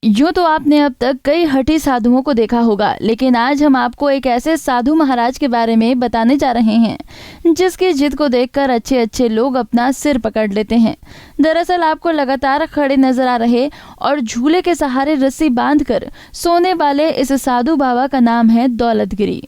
यूं तो आपने अब तक कई हठी साधुओं को देखा होगा, लेकिन आज हम आपको एक ऐसे साधु महाराज के बारे में बताने जा रहे हैं जिसकी जिद को देखकर अच्छे अच्छे लोग अपना सिर पकड़ लेते हैं। दरअसल आपको लगातार खड़े नजर आ रहे और झूले के सहारे रस्सी बांधकर सोने वाले इस साधु बाबा का नाम है दौलतगिरी,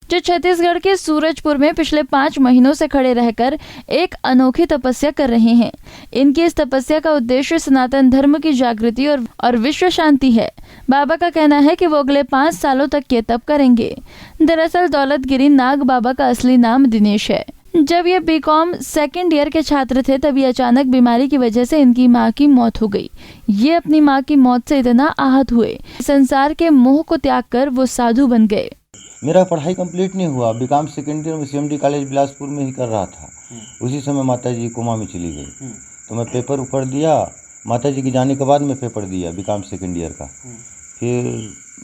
जो छत्तीसगढ़ के सूरजपुर में पिछले 5 महीनों से खड़े रहकर एक अनोखी तपस्या कर रहे हैं। इनकी इस तपस्या का उद्देश्य सनातन धर्म की जागृति और विश्व शांति है। बाबा का कहना है कि वो अगले 5 सालों तक ये तप करेंगे। दरअसल दौलतगिरी नाग बाबा का असली नाम दिनेश है। जब ये बीकॉम सेकेंड ईयर के छात्र थे तभी अचानक बीमारी की वजह से इनकी मां की मौत हो गई। ये अपनी मां की मौत से इतना आहत हुए, संसार के मोह को त्याग कर वो साधु बन गए। मेरा पढ़ाई कंप्लीट नहीं हुआ, बीकॉम सेकेंड ईयर में CMD कॉलेज बिलासपुर में ही कर रहा था। उसी समय माता जी कोमा में चली गई, तो मैं पेपर ऊपर दिया। माता जी के जाने के बाद मैं पेपर दिया बीकॉम सेकेंड ईयर का। फिर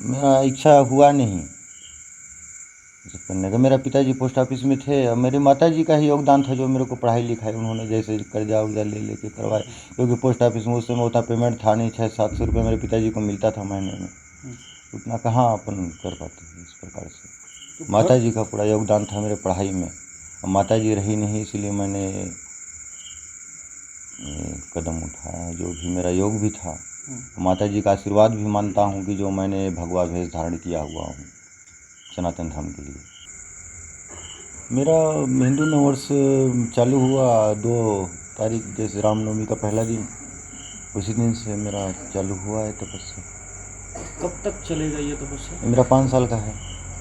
मेरा इच्छा हुआ नहीं करने का। मेरा पिताजी पोस्ट ऑफिस में थे और मेरे माता जी का ही योगदान था जो मेरे को पढ़ाई लिखाई उन्होंने जैसे कर्जा उर्जा ले लेके करवाए, क्योंकि पोस्ट ऑफिस में उस समय उतना पेमेंट था नहीं। 600-700 रुपये मेरे पिताजी को मिलता था महीने में, उतना कहाँ अपन कर पाते हैं इस प्रकार से। तो माता जी का पूरा योगदान था मेरे पढ़ाई में, और माता जी रही नहीं, इसलिए मैंने कदम उठाया जो भी मेरा योग भी था। माता जी का आशीर्वाद भी मानता हूँ कि जो मैंने भगवा भेष धारण किया हुआ हूँ सनातन धर्म के लिए। मेरा हिंदू नव वर्ष चालू हुआ 2 तारीख, जैसे रामनवमी का पहला दिन, उसी दिन से मेरा चालू हुआ है तपस्या। कब तक चलेगा ये तपस्या? मेरा 5 साल का है।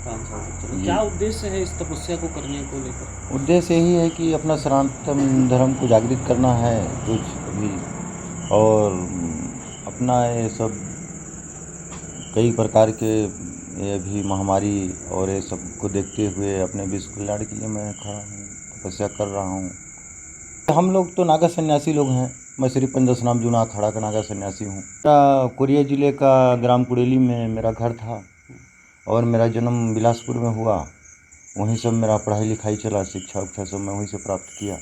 5 साल तक चलेगा। क्या उद्देश्य है इस तपस्या को करने को लेकर? उद्देश्य यही है कि अपना सनातन धर्म को जागृत करना है कुछ अभी, और अपना ये सब कई प्रकार के ये भी महामारी और ये सब को देखते हुए अपने विश्व कल्याण के लिए मैं खड़ा हूँ, तपस्या कर रहा हूँ। हम लोग तो नागा सन्यासी लोग हैं। मैं श्री पंजसनाम जूना अखाड़ा का नागा सन्यासी हूँ। कोरिया जिले का ग्राम कुड़ेली में मेरा घर था और मेरा जन्म बिलासपुर में हुआ। वहीं सब मेरा पढ़ाई लिखाई चला, शिक्षा उक्षा सब मैं वहीं से प्राप्त किया।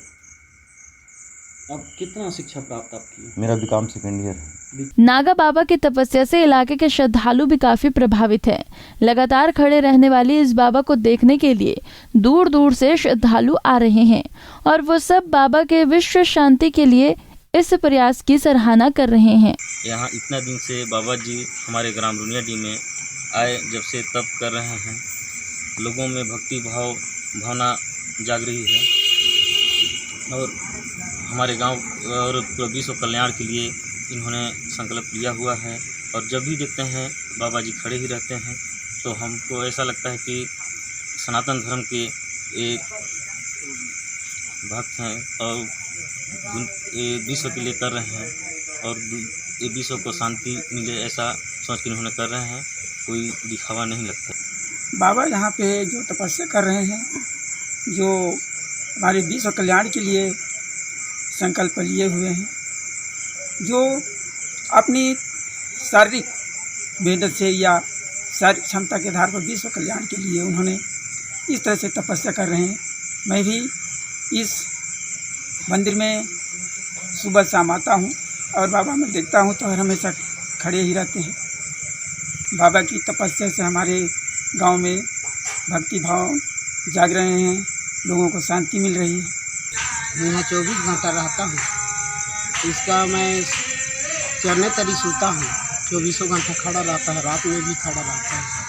अब कितना शिक्षा प्राप्त आप की? मेरा बीकॉम सेकेंड ईयर है। नागा बाबा की तपस्या से इलाके के श्रद्धालु भी काफी प्रभावित हैं। लगातार खड़े रहने वाली इस बाबा को देखने के लिए दूर दूर से श्रद्धालु आ रहे हैं और वो सब बाबा के विश्व शांति के लिए इस प्रयास की सराहना कर रहे हैं। यहाँ इतना दिन से बाबा जी हमारे ग्राम रुनियाडी में आए, जब से तप कर रहे हैं, लोगों में भक्ति भावना जाग रही है और हमारे गांव और पूरे विश्व कल्याण के लिए इन्होंने संकल्प लिया हुआ है। और जब भी देखते हैं बाबा जी खड़े ही रहते हैं तो हमको ऐसा लगता है कि सनातन धर्म के एक भक्त हैं और ये विश्व के लिए कर रहे हैं और ये विश्व को शांति मिले ऐसा सोच के इन्होंने कर रहे हैं। कोई दिखावा नहीं लगता। बाबा यहाँ पे जो तपस्या कर रहे हैं, जो हमारे विश्व कल्याण के लिए संकल्प लिए हुए हैं, जो अपनी शारीरिक मेहनत से या शारीरिक क्षमता के आधार पर विश्व कल्याण के लिए उन्होंने इस तरह से तपस्या कर रहे हैं। मैं भी इस मंदिर में सुबह शाम आता हूँ और बाबा मैं देखता हूँ तो हर हमेशा खड़े ही रहते हैं। बाबा की तपस्या से हमारे गांव में भक्ति भाव जाग रहे हैं, लोगों को शांति मिल रही है। मैं यहाँ 24 घंटा रहता हूँ। इसका मैं चरने तरी सोता हूँ, 24 घंटा खड़ा रहता है, रात में भी खड़ा रहता है।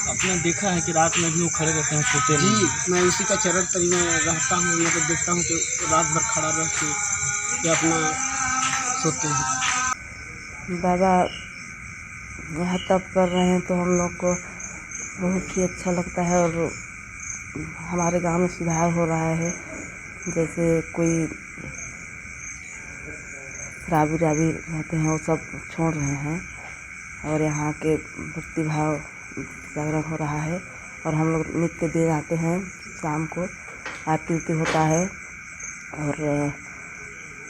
आपने देखा है कि रात में भी वो खड़े रहते हैं, सोते जी, नहीं? मैं उसी का चरण तरी में रहता हूँ। मतलब देखता हूँ कि रात भर खड़ा रह के अपना सोते हैं। बाबा यहाँ तप कर रहे हैं तो हम लोग को बहुत ही अच्छा लगता है और हमारे गांव में सुधार हो रहा है। जैसे कोई शराबी रहते हैं वो सब छोड़ रहे हैं और यहाँ के भक्ति भाव जागरण हो रहा है। और हम लोग नित्य दिन आते हैं, शाम को आरती उरती होता है और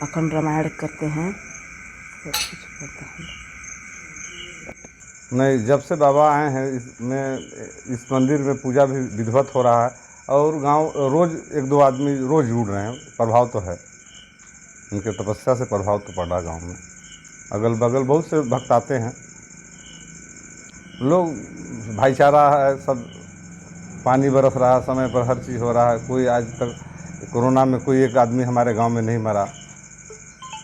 अखंड रामायण करते हैं, सब कुछ करते हैं। नहीं, जब से बाबा आए हैं इस मंदिर में पूजा भी विधिवत हो रहा है और गांव रोज़ 1-2 आदमी रोज़ जुड़ रहे हैं। प्रभाव तो है, उनके तपस्या से प्रभाव तो पड़ रहा है गाँव में। अगल बगल बहुत से भक्त आते हैं, लोग भाईचारा है, सब पानी बरस रहा है समय पर, हर चीज़ हो रहा है। कोई आज तक कोरोना में कोई एक आदमी हमारे गांव में नहीं मरा।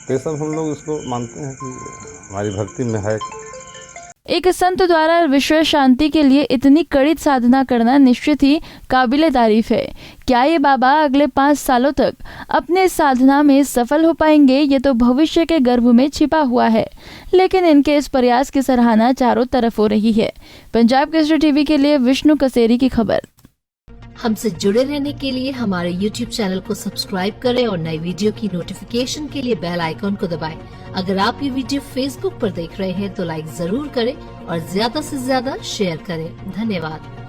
तो ये सब हम लोग इसको मानते हैं कि हमारी भक्ति में है। एक संत द्वारा विश्व शांति के लिए इतनी कड़ी साधना करना निश्चित ही काबिले तारीफ है। क्या ये बाबा अगले 5 सालों तक अपने साधना में सफल हो पाएंगे, ये तो भविष्य के गर्भ में छिपा हुआ है, लेकिन इनके इस प्रयास की सराहना चारों तरफ हो रही है। पंजाब केसरी टीवी के लिए विष्णु कसेरी की खबर। हमसे जुड़े रहने के लिए हमारे YouTube चैनल को सब्सक्राइब करें और नई वीडियो की नोटिफिकेशन के लिए बेल आइकॉन को दबाएं। अगर आप ये वीडियो Facebook पर देख रहे हैं तो लाइक जरूर करें और ज्यादा से ज्यादा शेयर करें। धन्यवाद।